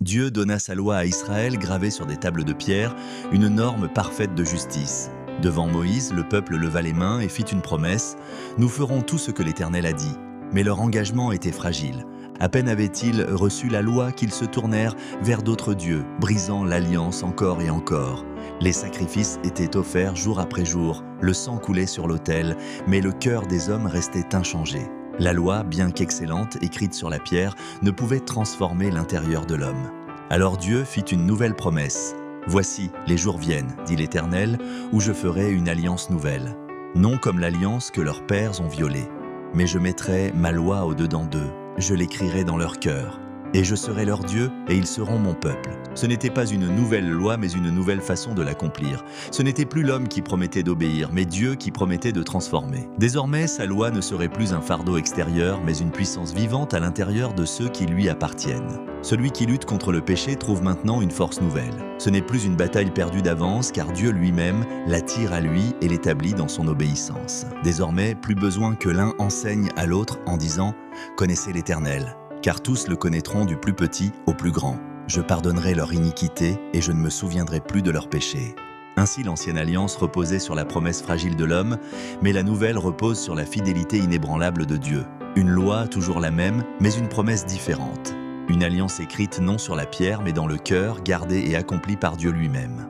Dieu donna sa loi à Israël gravée sur des tables de pierre, une norme parfaite de justice. Devant Moïse, le peuple leva les mains et fit une promesse : « Nous ferons tout ce que l'Éternel a dit. » Mais leur engagement était fragile. À peine avaient-ils reçu la loi qu'ils se tournèrent vers d'autres dieux, brisant l'alliance encore et encore. Les sacrifices étaient offerts jour après jour, le sang coulait sur l'autel, mais le cœur des hommes restait inchangé. La loi, bien qu'excellente, écrite sur la pierre, ne pouvait transformer l'intérieur de l'homme. Alors Dieu fit une nouvelle promesse. « Voici, les jours viennent, dit l'Éternel, où je ferai une alliance nouvelle. Non comme l'alliance que leurs pères ont violée. Mais je mettrai ma loi au-dedans d'eux, je l'écrirai dans leur cœur. Et je serai leur Dieu, et ils seront mon peuple. » Ce n'était pas une nouvelle loi, mais une nouvelle façon de l'accomplir. Ce n'était plus l'homme qui promettait d'obéir, mais Dieu qui promettait de transformer. Désormais, sa loi ne serait plus un fardeau extérieur, mais une puissance vivante à l'intérieur de ceux qui lui appartiennent. Celui qui lutte contre le péché trouve maintenant une force nouvelle. Ce n'est plus une bataille perdue d'avance, car Dieu lui-même l'attire à lui et l'établit dans son obéissance. Désormais, plus besoin que l'un enseigne à l'autre en disant « Connaissez l'Éternel ». Car tous le connaîtront du plus petit au plus grand. Je pardonnerai leur iniquité et je ne me souviendrai plus de leurs péchés. Ainsi l'ancienne alliance reposait sur la promesse fragile de l'homme, mais la nouvelle repose sur la fidélité inébranlable de Dieu. Une loi toujours la même, mais une promesse différente. Une alliance écrite non sur la pierre, mais dans le cœur, gardée et accomplie par Dieu lui-même.